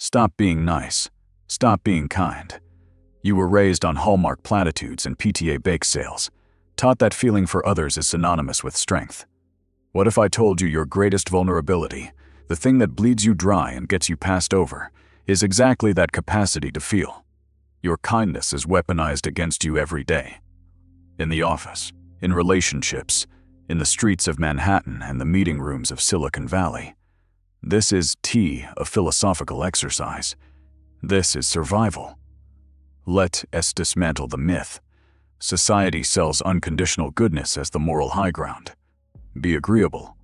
Stop being nice. Stop being kind. You were raised on Hallmark platitudes and PTA bake sales, taught that feeling for others is synonymous with strength. What if I told you your greatest vulnerability, the thing that bleeds you dry and gets you passed over, is exactly that capacity to feel? Your kindness is weaponized against you every day. In the office, in relationships, in the streets of Manhattan and the meeting rooms of Silicon Valley. This is a philosophical exercise. This is survival. Let us dismantle the myth. Society sells unconditional goodness as the moral high ground. Be agreeable.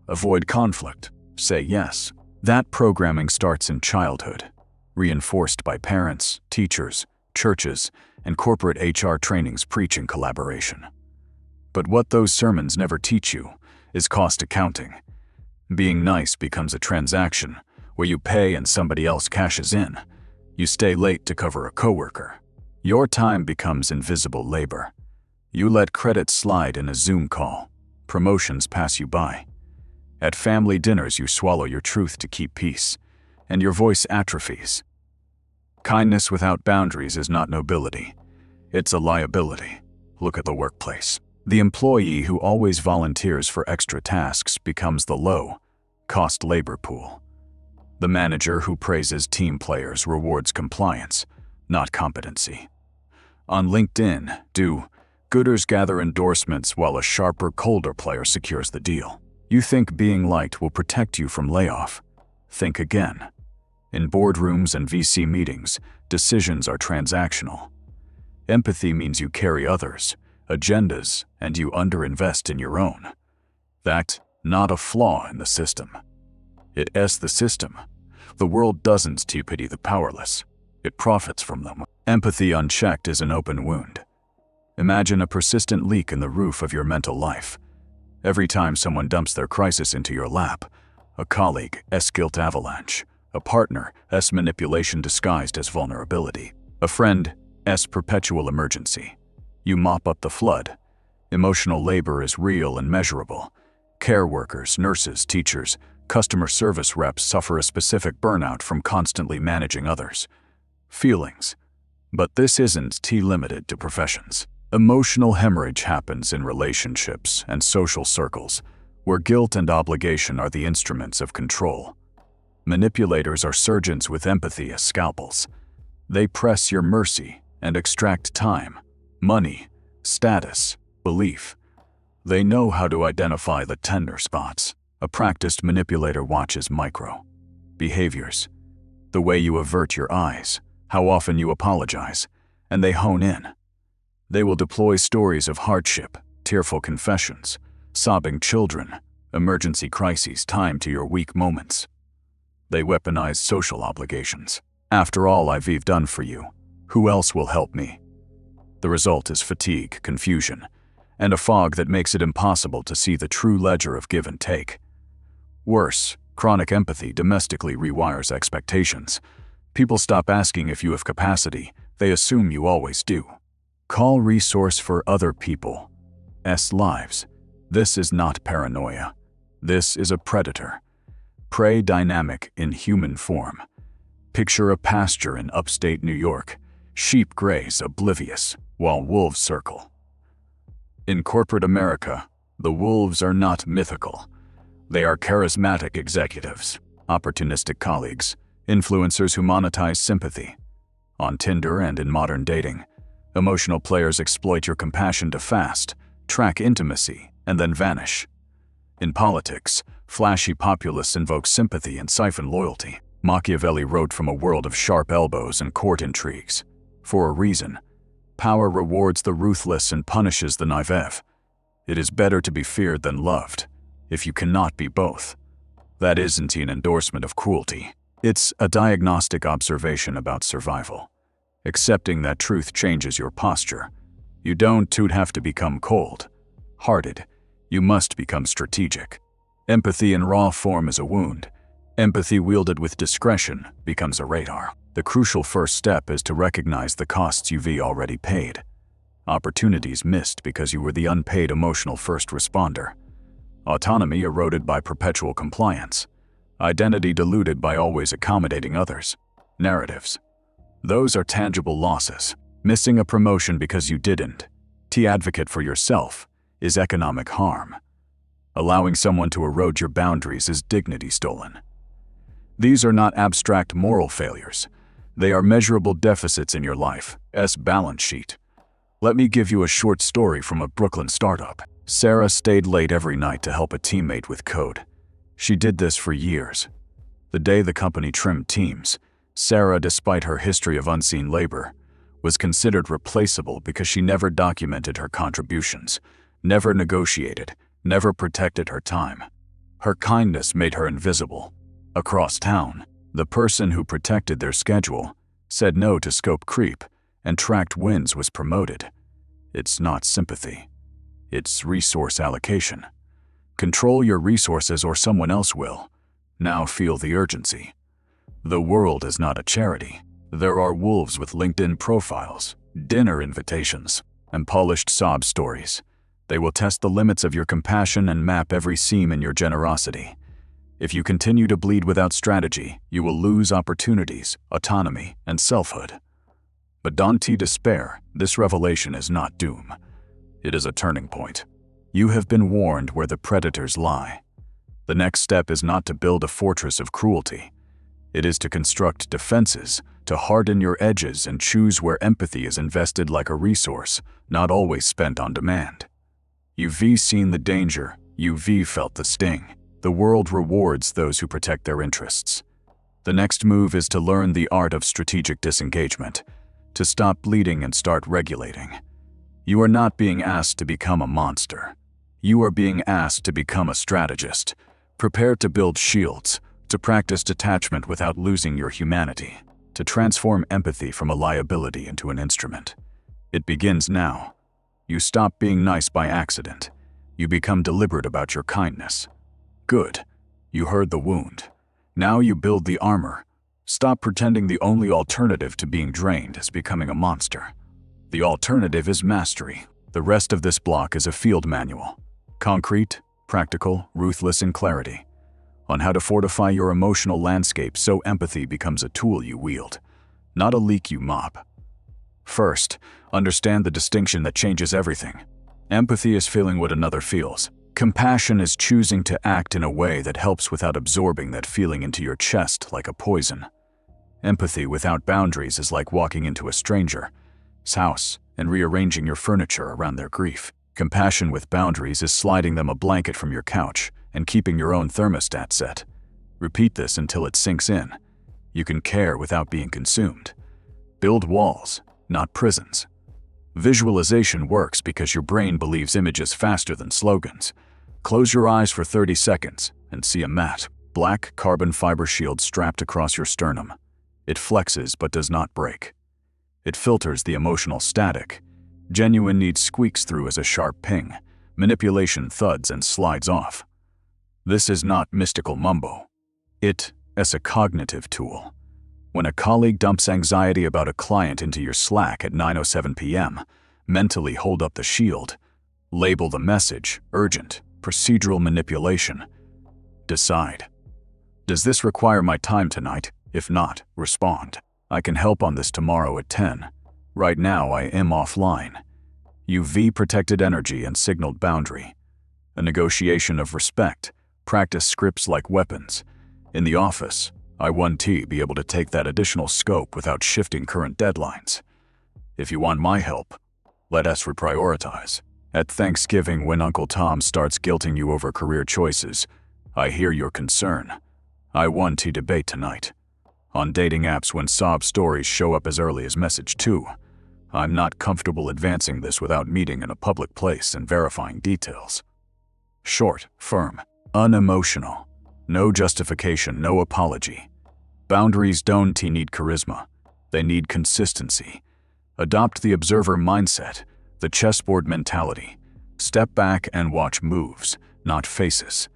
Avoid conflict. Say yes. That programming starts in childhood, reinforced by parents, teachers, churches, and corporate HR trainings preaching collaboration. But what those sermons never teach you is cost accounting. Being nice becomes a transaction where you pay and somebody else cashes in. You stay late to cover a coworker. Your time becomes invisible labor. You let credit slide in a Zoom call. Promotions pass you by. At family dinners, you swallow your truth to keep peace, and your voice atrophies. Kindness without boundaries is not nobility. It's a liability. Look at the workplace. The employee who always volunteers for extra tasks becomes the low-cost labor pool. The manager who praises team players rewards compliance, not competency. On LinkedIn, do-gooders gather endorsements while a sharper, colder player secures the deal. You think being liked will protect you from layoff. Think again. In boardrooms and VC meetings, decisions are transactional. Empathy means you carry others' agendas and you underinvest in your own. That's not a flaw in the system. It's the system. The world doesn't pity the powerless. It profits from them. Empathy unchecked is an open wound. Imagine a persistent leak in the roof of your mental life. Every time someone dumps their crisis into your lap, a colleague's guilt avalanche, a partner's manipulation disguised as vulnerability, a friend's perpetual emergency. You mop up the flood. Emotional labor is real and measurable. Care workers, nurses, teachers, customer service reps suffer a specific burnout from constantly managing others' feelings. But this isn't limited to professions. Emotional hemorrhage happens in relationships and social circles, where guilt and obligation are the instruments of control. Manipulators are surgeons with empathy as scalpels. They press your mercy and extract time, money, status, belief. They know how to identify the tender spots. A practiced manipulator watches micro behaviors, the way you avert your eyes, how often you apologize, and they hone in. They will deploy stories of hardship, tearful confessions, sobbing children, emergency crises timed to your weak moments. They weaponize social obligations. After all I've done for you, who else will help me? The result is fatigue, confusion, and a fog that makes it impossible to see the true ledger of give and take. Worse, chronic empathy domestically rewires expectations. People stop asking if you have capacity, they assume you always do. Call resource for other people's lives. This is not paranoia. This is a predator. Prey dynamic in human form. Picture a pasture in upstate New York. Sheep graze oblivious, while wolves circle. In corporate America, the wolves are not mythical. They are charismatic executives, opportunistic colleagues, influencers who monetize sympathy. On Tinder and in modern dating, emotional players exploit your compassion to fast, track intimacy, and then vanish. In politics, flashy populists invoke sympathy and siphon loyalty. Machiavelli wrote from a world of sharp elbows and court intrigues. For a reason, power rewards the ruthless and punishes the naïve. It is better to be feared than loved, if you cannot be both. That isn't an endorsement of cruelty. It's a diagnostic observation about survival. Accepting that truth changes your posture. You don't have to become cold-hearted. You must become strategic. Empathy in raw form is a wound. Empathy wielded with discretion becomes a radar. The crucial first step is to recognize the costs you've already paid. Opportunities missed because you were the unpaid emotional first responder. Autonomy eroded by perpetual compliance. Identity diluted by always accommodating others. Narratives. Those are tangible losses. Missing a promotion because you didn't advocate for yourself is economic harm. Allowing someone to erode your boundaries is dignity stolen. These are not abstract moral failures. They are measurable deficits in your life's balance sheet. Let me give you a short story from a Brooklyn startup. Sarah stayed late every night to help a teammate with code. She did this for years. The day the company trimmed teams, Sarah, despite her history of unseen labor, was considered replaceable because she never documented her contributions, never negotiated, never protected her time. Her kindness made her invisible. Across town, the person who protected their schedule, said no to scope creep, and tracked wins was promoted. It's not sympathy. It's resource allocation. Control your resources or someone else will. Now feel the urgency. The world is not a charity. There are wolves with LinkedIn profiles, dinner invitations, and polished sob stories. They will test the limits of your compassion and map every seam in your generosity. If you continue to bleed without strategy, you will lose opportunities, autonomy, and selfhood. But don't despair. This revelation is not doom. It is a turning point. You have been warned where the predators lie. The next step is not to build a fortress of cruelty. It is to construct defenses, to harden your edges and choose where empathy is invested like a resource, not always spent on demand. You've seen the danger, you've felt the sting. The world rewards those who protect their interests. The next move is to learn the art of strategic disengagement, to stop bleeding and start regulating. You are not being asked to become a monster. You are being asked to become a strategist. Prepare to build shields, to practice detachment without losing your humanity, to transform empathy from a liability into an instrument. It begins now. You stop being nice by accident. You become deliberate about your kindness. Good. You heard the wound. Now you build the armor. Stop pretending the only alternative to being drained is becoming a monster. The alternative is mastery. The rest of this block is a field manual. Concrete, practical, ruthless in clarity. On how to fortify your emotional landscape so empathy becomes a tool you wield, not a leak you mop. First, understand the distinction that changes everything. Empathy is feeling what another feels. Compassion is choosing to act in a way that helps without absorbing that feeling into your chest like a poison. Empathy without boundaries is like walking into a stranger's house and rearranging your furniture around their grief. Compassion with boundaries is sliding them a blanket from your couch and keeping your own thermostat set. Repeat this until it sinks in. You can care without being consumed. Build walls, not prisons. Visualization works because your brain believes images faster than slogans. Close your eyes for 30 seconds and see a matte, black carbon fiber shield strapped across your sternum. It flexes but does not break. It filters the emotional static. Genuine need squeaks through as a sharp ping. Manipulation thuds and slides off. This is not mystical mumbo. It is a cognitive tool. When a colleague dumps anxiety about a client into your Slack at 9:07 p.m., mentally hold up the shield. Label the message, urgent, procedural manipulation. Decide. Does this require my time tonight? If not, respond. I can help on this tomorrow at 10. Right now I am offline. You've protected energy and signaled boundary. A negotiation of respect. Practice scripts like weapons. In the office, I want to be able to take that additional scope without shifting current deadlines. If you want my help, let us reprioritize. At Thanksgiving, when Uncle Tom starts guilting you over career choices, I hear your concern. I want to debate tonight. On dating apps, when sob stories show up as early as message 2, I'm not comfortable advancing this without meeting in a public place and verifying details. Short, firm, unemotional. No justification, no apology. Boundaries don't need charisma. They need consistency. Adopt the observer mindset, the chessboard mentality. Step back and watch moves, not faces.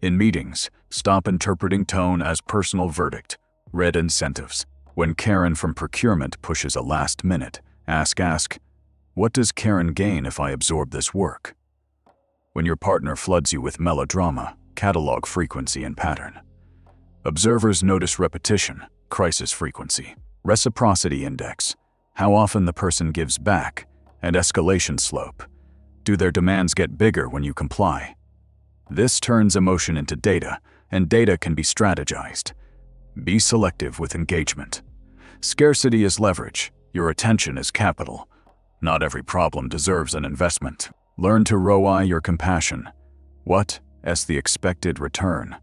In meetings, stop interpreting tone as personal verdict. Read incentives. When Karen from procurement pushes a last minute, ask, what does Karen gain if I absorb this work? When your partner floods you with melodrama, catalog frequency and pattern. Observers notice repetition, crisis frequency, reciprocity index, how often the person gives back, and escalation slope. Do their demands get bigger when you comply? This turns emotion into data, and data can be strategized. Be selective with engagement. Scarcity is leverage. Your attention is capital. Not every problem deserves an investment. Learn to ROI your compassion. What is the expected return?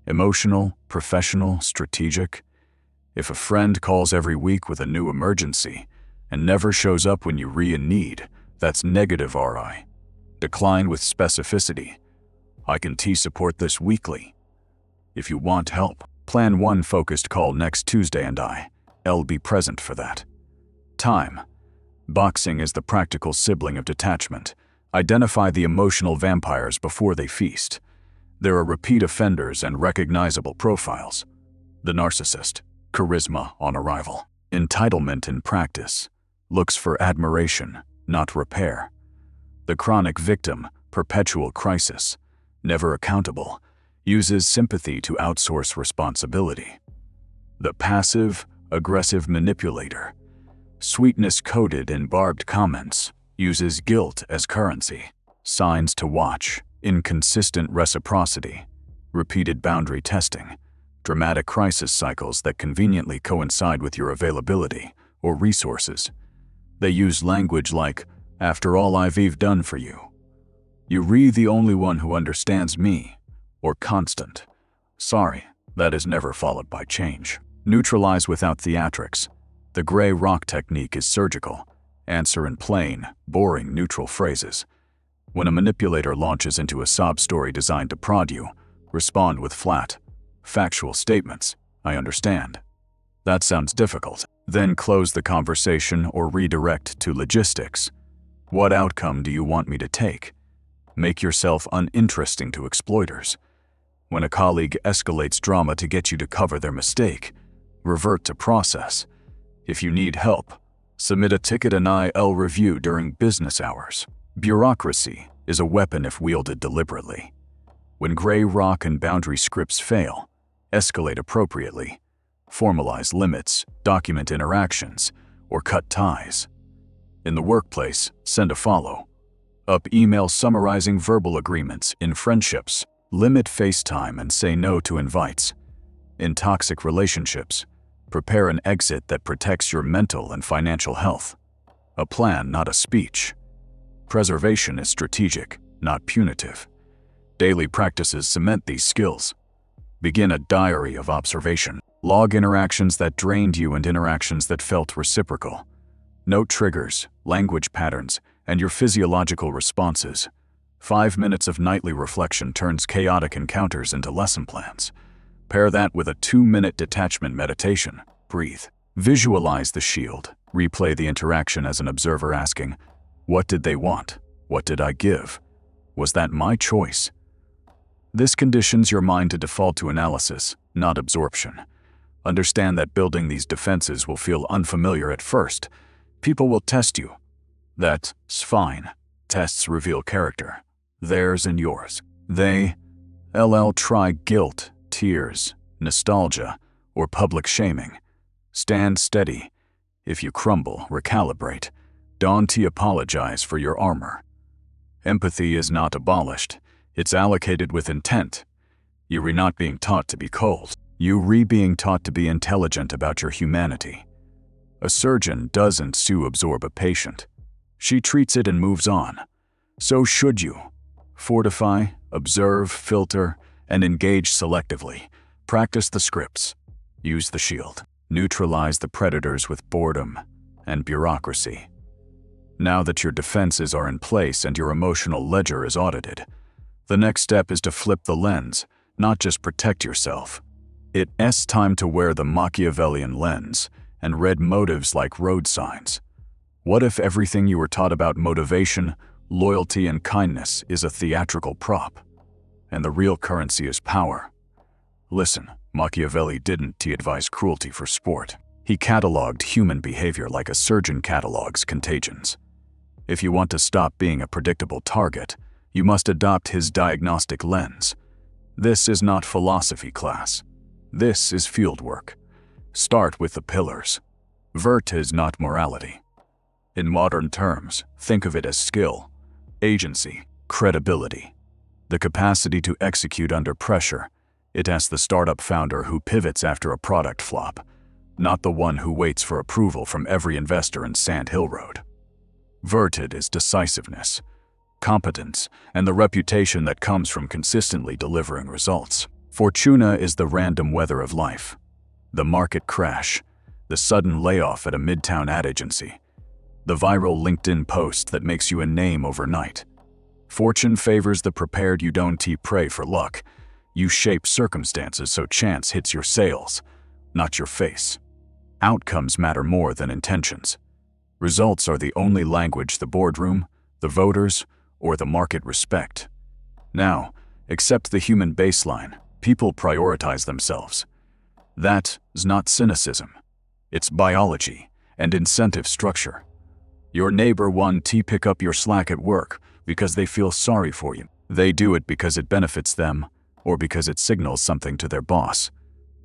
Emotional, professional, strategic? If a friend calls every week with a new emergency and never shows up when you're in need, that's negative RI. Decline with specificity. I can support this weekly. If you want help, plan one focused call next Tuesday and I'll be present for that. Time. Boxing is the practical sibling of detachment. Identify the emotional vampires before they feast. There are repeat offenders and recognizable profiles. The narcissist, charisma on arrival. Entitlement in practice. Looks for admiration, not repair. The chronic victim, perpetual crisis. Never accountable. Uses sympathy to outsource responsibility. The passive, aggressive manipulator. Sweetness coded in barbed comments. Uses guilt as currency. Signs to watch. Inconsistent reciprocity. Repeated boundary testing. Dramatic crisis cycles that conveniently coincide with your availability or resources. They use language like, "After all I've done for you. You the only one who understands me," or constant. Sorry, that is never followed by change. Neutralize without theatrics. The gray rock technique is surgical. Answer in plain, boring, neutral phrases. When a manipulator launches into a sob story designed to prod you, respond with flat, factual statements. I understand. That sounds difficult. Then close the conversation or redirect to logistics. What outcome do you want me to take? Make yourself uninteresting to exploiters. When a colleague escalates drama to get you to cover their mistake, revert to process. If you need help, submit a ticket and I'll review during business hours. Bureaucracy is a weapon if wielded deliberately. When gray rock and boundary scripts fail, escalate appropriately. Formalize limits, document interactions, or cut ties. In the workplace, send a follow-up email summarizing verbal agreements. In friendships, limit FaceTime and say no to invites. In toxic relationships, prepare an exit that protects your mental and financial health. A plan, not a speech. Preservation is strategic, not punitive. Daily practices cement these skills. Begin a diary of observation. Log interactions that drained you and interactions that felt reciprocal. Note triggers, language patterns, and your physiological responses. 5 minutes of nightly reflection turns chaotic encounters into lesson plans. Pair that with a 2-minute detachment meditation. Breathe. Visualize the shield. Replay the interaction as an observer asking, what did they want? What did I give? Was that my choice? This conditions your mind to default to analysis, not absorption. Understand that building these defenses will feel unfamiliar at first. People will test you. That's fine. Tests reveal character. Theirs and yours. They'll try guilt, tears, nostalgia, or public shaming. Stand steady. If you crumble, recalibrate. Don't apologize for your armor. Empathy is not abolished. It's allocated with intent. You're not being taught to be cold. You're being taught to be intelligent about your humanity. A surgeon doesn't absorb a patient. She treats it and moves on. So should you. Fortify, observe, filter, and engage selectively. Practice the scripts. Use the shield. Neutralize the predators with boredom and bureaucracy. Now that your defenses are in place and your emotional ledger is audited, the next step is to flip the lens, not just protect yourself. It's time to wear the Machiavellian lens and read motives like road signs. What if everything you were taught about motivation, loyalty, and kindness is a theatrical prop, and the real currency is power? Listen, Machiavelli didn't advise cruelty for sport. He cataloged human behavior like a surgeon catalogs contagions. If you want to stop being a predictable target, you must adopt his diagnostic lens. This is not philosophy class. This is fieldwork. Start with the pillars. Vert is not morality. In modern terms, think of it as skill, agency, credibility, the capacity to execute under pressure. It asks the startup founder who pivots after a product flop, not the one who waits for approval from every investor in Sand Hill Road. Verted is decisiveness, competence, and the reputation that comes from consistently delivering results. Fortuna is the random weather of life. The market crash, the sudden layoff at a midtown ad agency, the viral LinkedIn post that makes you a name overnight. Fortune favors the prepared. You don't pray for luck. You shape circumstances so chance hits your sails, not your face. Outcomes matter more than intentions. Results are the only language the boardroom, the voters, or the market respect. Now, accept the human baseline. People prioritize themselves. That is not cynicism. It's biology and incentive structure. Your neighbor won't pick up your slack at work because they feel sorry for you. They do it because it benefits them or because it signals something to their boss.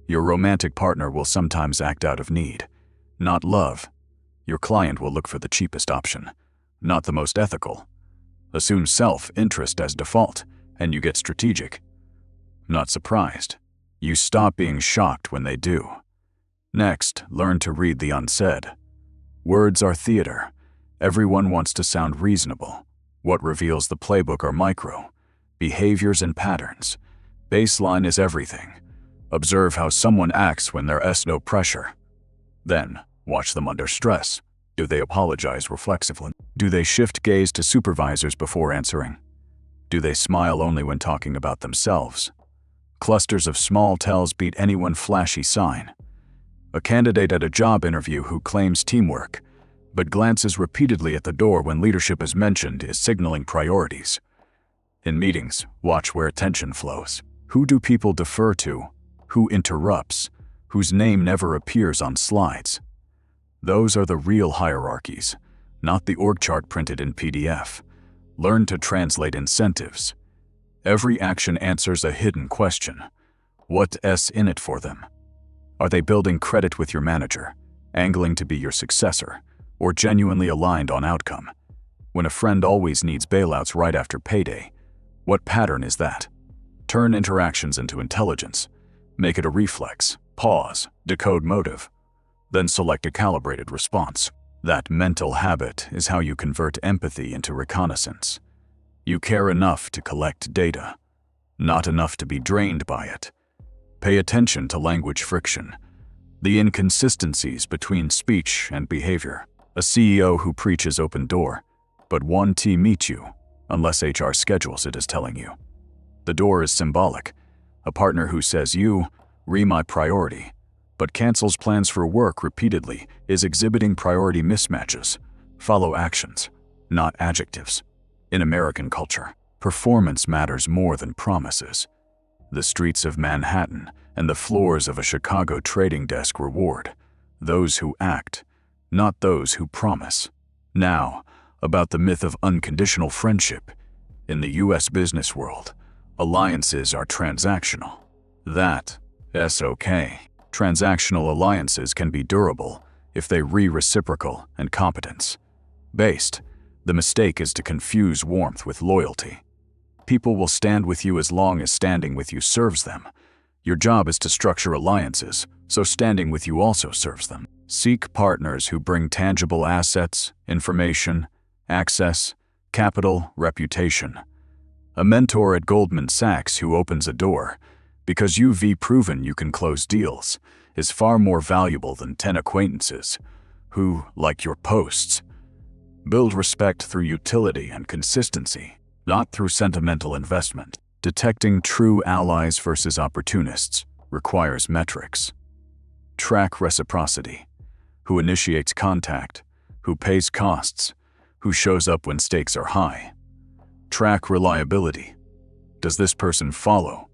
Your romantic partner will sometimes act out of need, not love. Your client will look for the cheapest option, not the most ethical. Assume self-interest as default, and you get strategic. Not surprised. You stop being shocked when they do. Next, learn to read the unsaid. Words are theater. Everyone wants to sound reasonable. What reveals the playbook are micro, behaviors and patterns. Baseline is everything. Observe how someone acts when there's no pressure. Then, watch them under stress. Do they apologize reflexively? Do they shift gaze to supervisors before answering? Do they smile only when talking about themselves? Clusters of small tells beat anyone flashy sign. A candidate at a job interview who claims teamwork, but glances repeatedly at the door when leadership is mentioned is signaling priorities. In meetings, watch where attention flows. Who do people defer to? Who interrupts? Whose name never appears on slides? Those are the real hierarchies, not the org chart printed in PDF. Learn to translate incentives. Every action answers a hidden question. What's in it for them? Are they building credit with your manager, angling to be your successor, or genuinely aligned on outcome? When a friend always needs bailouts right after payday, what pattern is that? Turn interactions into intelligence. Make it a reflex. Pause. Decode motive. Then select a calibrated response. That mental habit is how you convert empathy into reconnaissance. You care enough to collect data, not enough to be drained by it. Pay attention to language friction, the inconsistencies between speech and behavior. A CEO who preaches open door, but won't meet you unless HR schedules it is telling you. The door is symbolic. A partner who says you, my priority, but cancels plans for work repeatedly is exhibiting priority mismatches. Follow actions, not adjectives. In American culture, performance matters more than promises. The streets of Manhattan and the floors of a Chicago trading desk reward those who act, not those who promise. Now, about the myth of unconditional friendship. In the US business world, alliances are transactional. That's okay. Transactional alliances can be durable if they reciprocal and competence based. The mistake is to confuse warmth with loyalty. People will stand with you as long as standing with you serves them. Your job is to structure alliances, so standing with you also serves them. Seek partners who bring tangible assets, information, access, capital, reputation. A mentor at Goldman Sachs who opens a door because you've proven you can close deals is far more valuable than 10 acquaintances who, like your posts, build respect through utility and consistency, not through sentimental investment. Detecting true allies versus opportunists requires metrics. Track reciprocity. Who initiates contact? Who pays costs? Who shows up when stakes are high? Track reliability. Does this person follow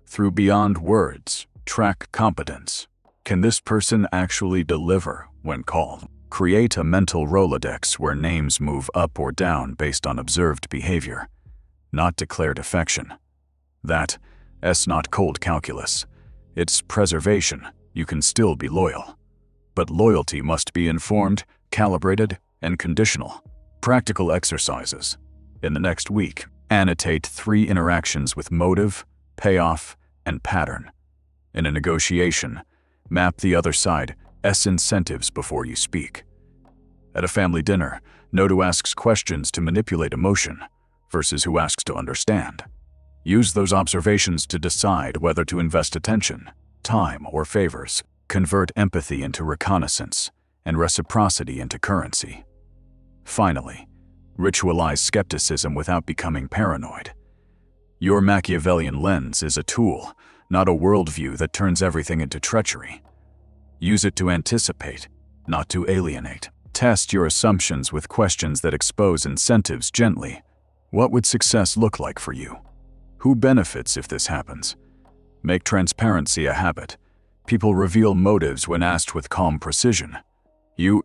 through beyond words? Track competence. Can this person actually deliver when called? Create a mental Rolodex where names move up or down based on observed behavior, not declared affection. That's not cold calculus. It's preservation. You can still be loyal. But loyalty must be informed, calibrated, and conditional. Practical exercises. In the next week, annotate 3 interactions with motive, payoff, and pattern. In a negotiation, map the other side's incentives before you speak. At a family dinner, note who asks questions to manipulate emotion versus who asks to understand. Use those observations to decide whether to invest attention, time, or favors. Convert empathy into reconnaissance and reciprocity into currency. Finally, ritualize skepticism without becoming paranoid. Your Machiavellian lens is a tool, not a worldview that turns everything into treachery. Use it to anticipate, not to alienate. Test your assumptions with questions that expose incentives gently. What would success look like for you? Who benefits if this happens? Make transparency a habit. People reveal motives when asked with calm precision. You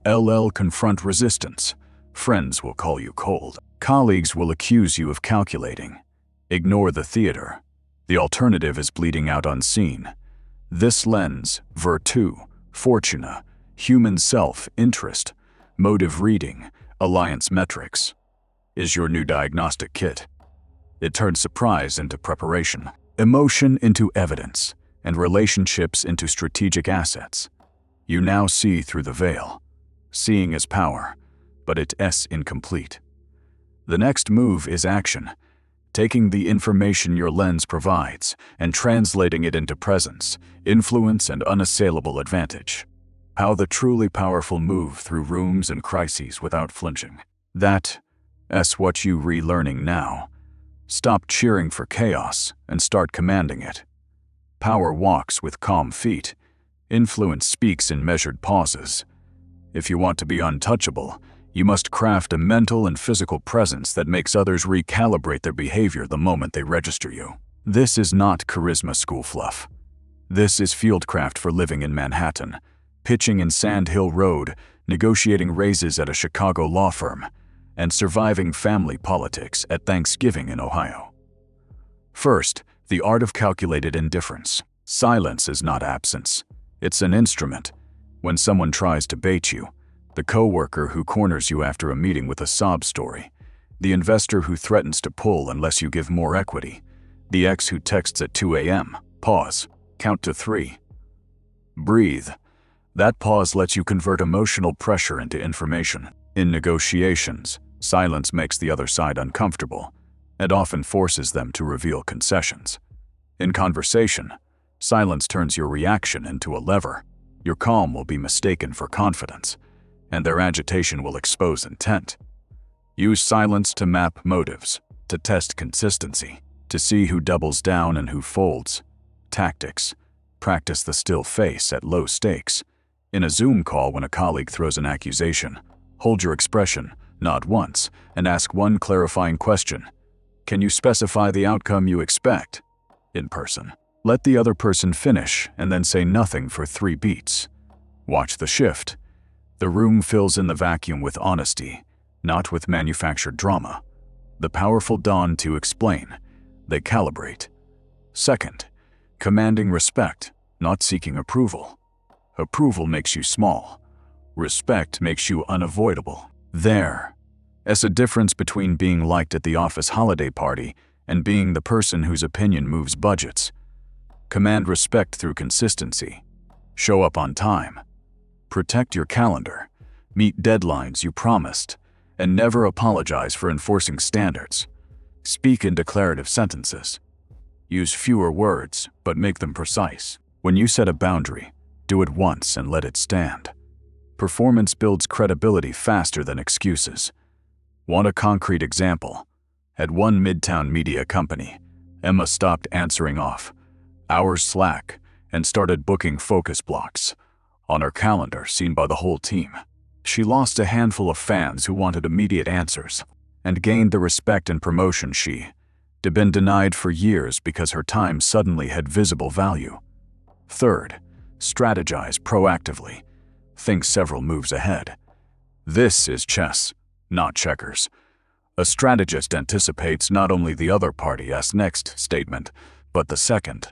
confront resistance. Friends will call you cold. Colleagues will accuse you of calculating. Ignore the theater. The alternative is bleeding out unseen. This lens, virtu, fortuna, human self-interest, motive reading, alliance metrics, is your new diagnostic kit. It turns surprise into preparation, emotion into evidence, and relationships into strategic assets. You now see through the veil. Seeing is power, but it's incomplete. The next move is action, taking the information your lens provides and translating it into presence, influence, and unassailable advantage. How the truly powerful move through rooms and crises without flinching. That's what you relearning now. Stop cheering for chaos and start commanding it. Power walks with calm feet. Influence speaks in measured pauses. If you want to be untouchable, you must craft a mental and physical presence that makes others recalibrate their behavior the moment they register you. This is not charisma school fluff. This is fieldcraft for living in Manhattan, pitching in Sand Hill Road, negotiating raises at a Chicago law firm, and surviving family politics at Thanksgiving in Ohio. First, the art of calculated indifference. Silence is not absence. It's an instrument. When someone tries to bait you, the coworker who corners you after a meeting with a sob story, the investor who threatens to pull unless you give more equity, the ex who texts at 2 a.m., pause, count to 3. Breathe. That pause lets you convert emotional pressure into information. In negotiations, silence makes the other side uncomfortable and often forces them to reveal concessions. In conversation, silence turns your reaction into a lever. Your calm will be mistaken for confidence, and their agitation will expose intent. Use silence to map motives, to test consistency, to see who doubles down and who folds. Tactics. Practice the still face at low stakes. In a Zoom call when a colleague throws an accusation, hold your expression, nod once, and ask one clarifying question. Can you specify the outcome you expect? In person. Let the other person finish and then say nothing for 3 beats. Watch the shift. The room fills in the vacuum with honesty, not with manufactured drama. The powerful dawn to explain. They calibrate. Second, commanding respect, not seeking approval. Approval makes you small. Respect makes you unavoidable. There's a difference between being liked at the office holiday party and being the person whose opinion moves budgets. Command respect through consistency. Show up on time. Protect your calendar. Meet deadlines you promised. And never apologize for enforcing standards. Speak in declarative sentences. Use fewer words, but make them precise. When you set a boundary, do it once and let it stand. Performance builds credibility faster than excuses. Want a concrete example? At one midtown media company, Emma stopped answering off hours Slack and started booking focus blocks on her calendar seen by the whole team. She lost a handful of fans who wanted immediate answers and gained the respect and promotion she'd been denied for years because her time suddenly had visible value. Third, strategize proactively. Think several moves ahead. This is chess, not checkers. A strategist anticipates not only the other party's next statement, but the second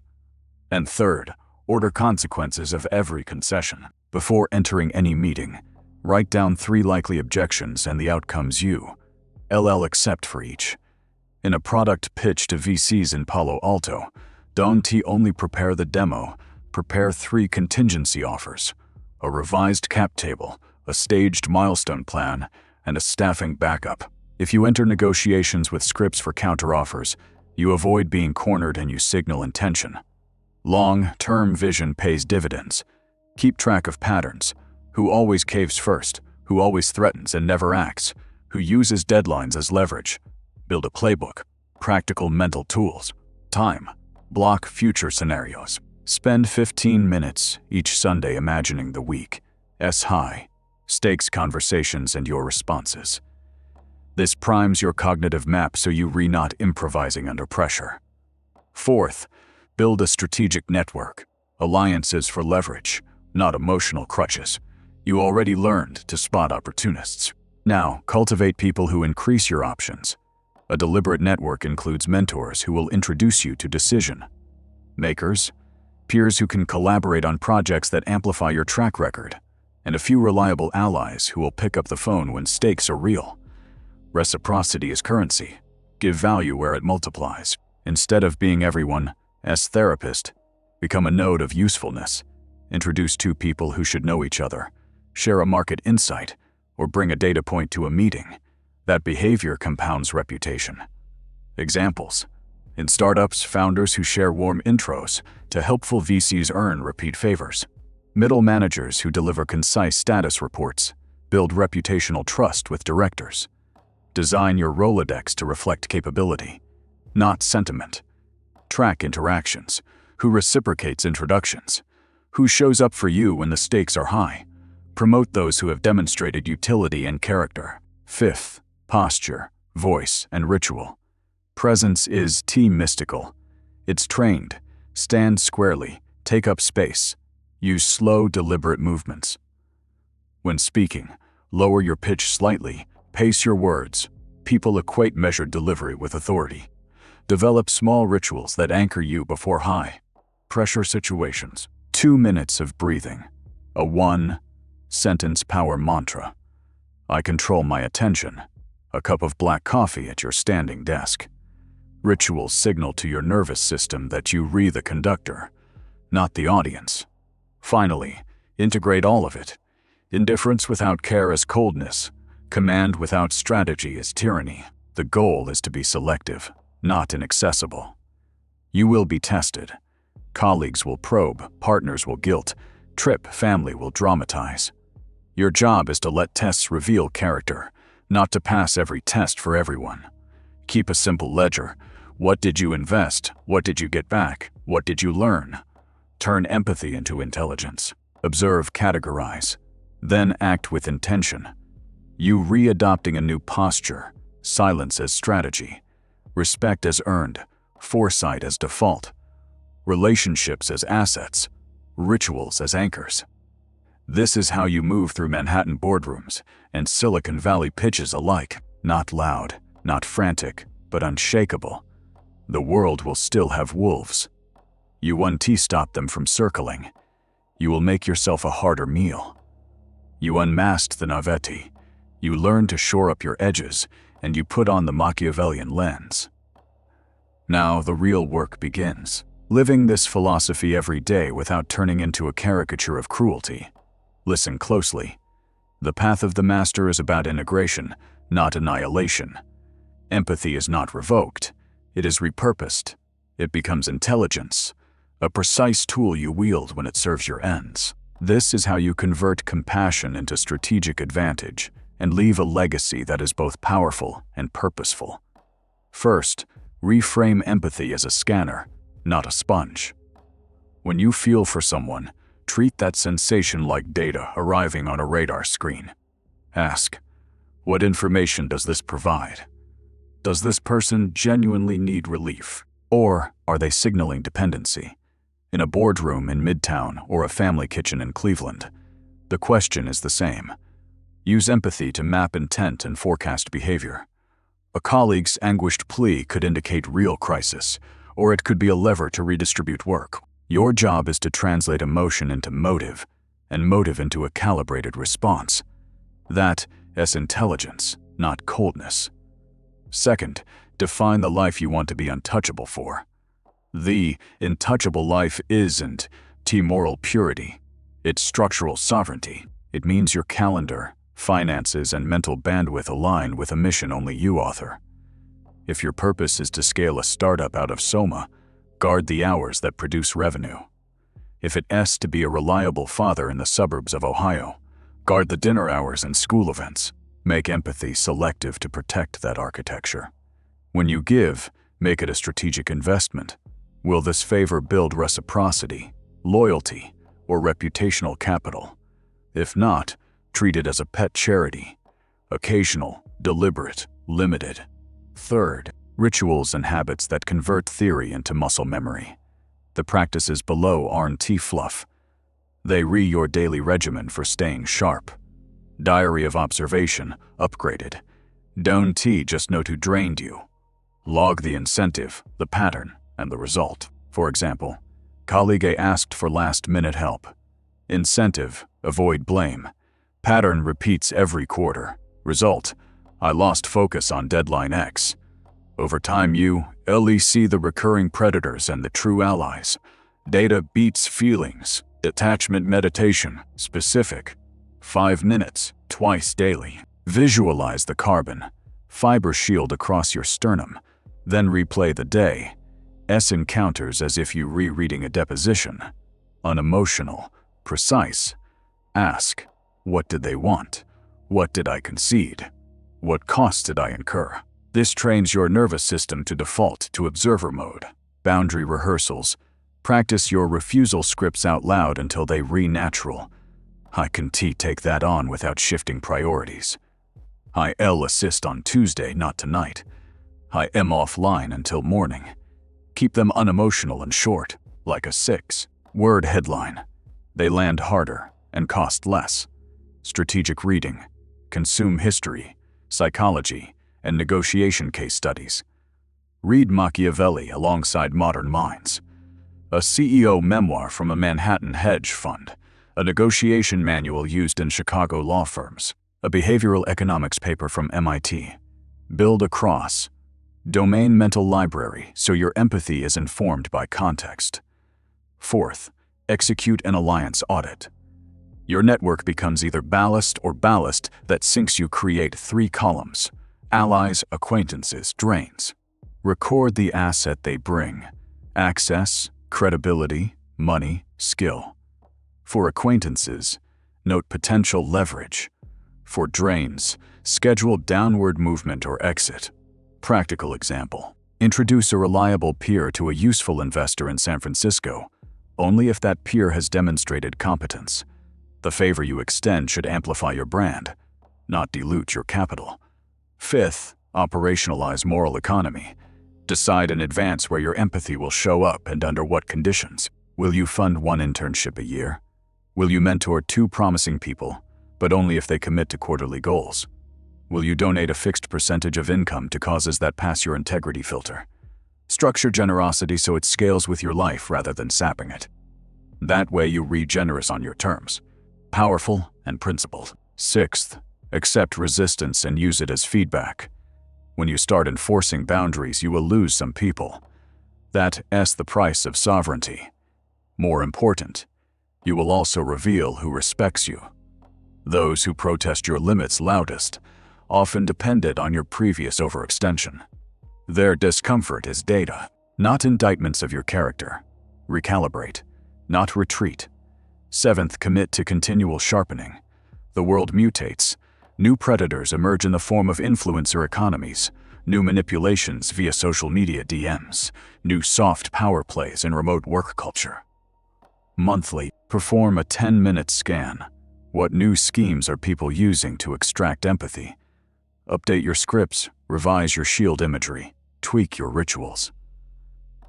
and third, Order consequences of every concession. Before entering any meeting, write down 3 likely objections and the outcomes you accept for each. In a product pitch to VCs in Palo Alto, don't only prepare the demo, prepare 3 contingency offers: a revised cap table, a staged milestone plan, and a staffing backup. If you enter negotiations with scripts for counteroffers, you avoid being cornered and you signal intention. Long-term vision pays dividends. Keep track of patterns: who always caves first, who always threatens and never acts, who uses deadlines as leverage. Build a playbook, practical mental tools. Time: block future scenarios. Spend 15 minutes each Sunday imagining the week's high-stakes conversations and your responses. This primes your cognitive map so you're not improvising under pressure. Fourth, build a strategic network. Alliances for leverage, not emotional crutches. You already learned to spot opportunists. Now, cultivate people who increase your options. A deliberate network includes mentors who will introduce you to decision makers, peers who can collaborate on projects that amplify your track record, and a few reliable allies who will pick up the phone when stakes are real. Reciprocity is currency. Give value where it multiplies. Instead of being everyone's therapist, become a node of usefulness. Introduce 2 people who should know each other, share a market insight, or bring a data point to a meeting. That behavior compounds reputation. Examples: in startups, founders who share warm intros to helpful VCs earn repeat favors. Middle managers who deliver concise status reports build reputational trust with directors. Design your Rolodex to reflect capability, not sentiment. Track interactions: who reciprocates introductions, who shows up for you when the stakes are high. Promote those who have demonstrated utility and character. Fifth, posture, voice, and ritual. Presence is mystical. It's trained. Stand squarely, take up space. Use slow, deliberate movements. When speaking, lower your pitch slightly, pace your words. People equate measured delivery with authority. Develop small rituals that anchor you before high-pressure situations. 2 minutes of breathing. A 1-sentence power mantra. I control my attention. A cup of black coffee at your standing desk. Rituals signal to your nervous system that you re the conductor, not the audience. Finally, integrate all of it. Indifference without care is coldness. Command without strategy is tyranny. The goal is to be selective, not inaccessible. You will be tested. Colleagues will probe, partners will guilt, family will dramatize. Your job is to let tests reveal character, not to pass every test for everyone. Keep a simple ledger. What did you invest? What did you get back? What did you learn? Turn empathy into intelligence. Observe, categorize. Then act with intention. You re-adopting a new posture. Silence as strategy. Respect as earned. Foresight as default. Relationships as assets. Rituals as anchors. This is how you move through Manhattan boardrooms and Silicon Valley pitches alike. Not loud, not frantic, but unshakable. The world will still have wolves. You won't stop them from circling. You will make yourself a harder meal. You unmasked the naivety. You learn to shore up your edges, and you put on the Machiavellian lens. Now the real work begins. Living this philosophy every day without turning into a caricature of cruelty. Listen closely. The path of the master is about integration, not annihilation. Empathy is not revoked. It is repurposed. It becomes intelligence, a precise tool you wield when it serves your ends. This is how you convert compassion into strategic advantage and leave a legacy that is both powerful and purposeful. First, reframe empathy as a scanner, not a sponge. When you feel for someone, treat that sensation like data arriving on a radar screen. Ask, what information does this provide? Does this person genuinely need relief? Or are they signaling dependency? In a boardroom in Midtown or a family kitchen in Cleveland, the question is the same. Use empathy to map intent and forecast behavior. A colleague's anguished plea could indicate real crisis, or it could be a lever to redistribute work. Your job is to translate emotion into motive, and motive into a calibrated response. That is intelligence, not coldness. Second, define the life you want to be untouchable for. The untouchable life isn't moral purity. It's structural sovereignty. It means your calendar, finances, and mental bandwidth align with a mission only you author. If your purpose is to scale a startup out of Soma, guard the hours that produce revenue. If it is to be a reliable father in the suburbs of Ohio, guard the dinner hours and school events. Make empathy selective to protect that architecture. When you give, make it a strategic investment. Will this favor build reciprocity, loyalty, or reputational capital? If not, treat it as a pet charity. Occasional, deliberate, limited. Third, rituals and habits that convert theory into muscle memory. The practices below aren't fluff. They re your daily regimen for staying sharp. Diary of observation, upgraded. Don't just note who drained you. Log the incentive, the pattern, and the result. For example, colleague A asked for last-minute help. Incentive, avoid blame. Pattern repeats every quarter. Result, I lost focus on deadline X. Over time you see the recurring predators and the true allies. Data beats feelings. Attachment meditation, specific. 5 minutes, twice daily. Visualize the carbon fiber shield across your sternum, then replay the day. Encounters as if you rereading a deposition. Unemotional, precise. Ask, what did they want? What did I concede? What cost did I incur? This trains your nervous system to default to observer mode. Boundary rehearsals. Practice your refusal scripts out loud until they re-natural. I can take that on without shifting priorities. I'll assist on Tuesday, not tonight. I am offline until morning. Keep them unemotional and short, like a 6-word headline. They land harder and cost less. Strategic reading. Consume history, psychology, and negotiation case studies. Read Machiavelli alongside modern minds. A CEO memoir from a Manhattan hedge fund. A negotiation manual used in Chicago law firms. A behavioral economics paper from MIT. Build a cross-domain mental library so your empathy is informed by context. Fourth, execute an alliance audit. Your network becomes either ballast or ballast that sinks you. Create 3 columns. Allies, acquaintances, drains. Record the asset they bring. Access, credibility, money, skill. For acquaintances, note potential leverage. For drains, schedule downward movement or exit. Practical example. Introduce a reliable peer to a useful investor in San Francisco, only if that peer has demonstrated competence. The favor you extend should amplify your brand, not dilute your capital. Fifth, operationalize moral economy. Decide in advance where your empathy will show up and under what conditions. Will you fund 1 internship a year? Will you mentor 2 promising people, but only if they commit to quarterly goals? Will you donate a fixed percentage of income to causes that pass your integrity filter? Structure generosity so it scales with your life rather than sapping it. That way you re-generous on your terms. Powerful and principled. Sixth, accept resistance and use it as feedback. When you start enforcing boundaries, you will lose some people. That's the price of sovereignty. More important, you will also reveal who respects you. Those who protest your limits loudest often depended on your previous overextension. Their discomfort is data, not indictments of your character. Recalibrate, not retreat. Seventh, commit to continual sharpening. The world mutates. New predators emerge in the form of influencer economies, new manipulations via social media DMs, new soft power plays in remote work culture. Monthly, perform a 10-minute scan. What new schemes are people using to extract empathy? Update your scripts, revise your shield imagery, tweak your rituals.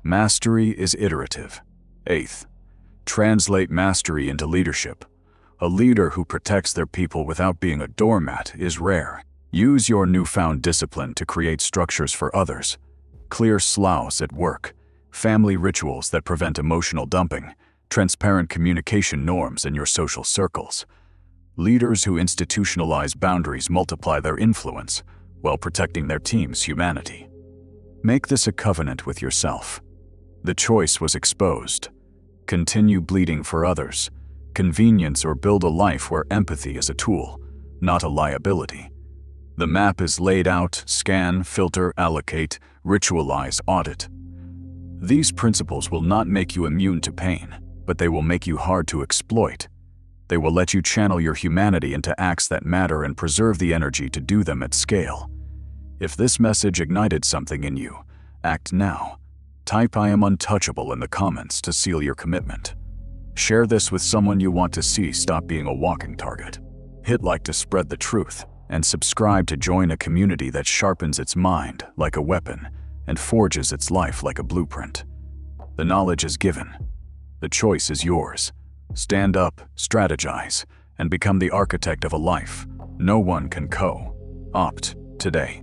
Mastery is iterative. Eighth, translate mastery into leadership. A leader who protects their people without being a doormat is rare. Use your newfound discipline to create structures for others. Clear sloughs at work. family rituals that prevent emotional dumping, transparent communication norms in your social circles. Leaders who institutionalize boundaries multiply their influence while protecting their team's humanity. Make this a covenant with yourself. The choice was exposed. Continue bleeding for others, convenience, or build a life where empathy is a tool, not a liability. The map is laid out: scan, filter, allocate, ritualize, audit. These principles will not make you immune to pain, but they will make you hard to exploit. They will let you channel your humanity into acts that matter and preserve the energy to do them at scale. If this message ignited something in you, act now. Type "I am untouchable" in the comments to seal your commitment. Share this with someone you want to see stop being a walking target. Hit like to spread the truth, and subscribe to join a community that sharpens its mind like a weapon and forges its life like a blueprint. The knowledge is given. The choice is yours. Stand up, strategize, and become the architect of a life no one can co-opt today.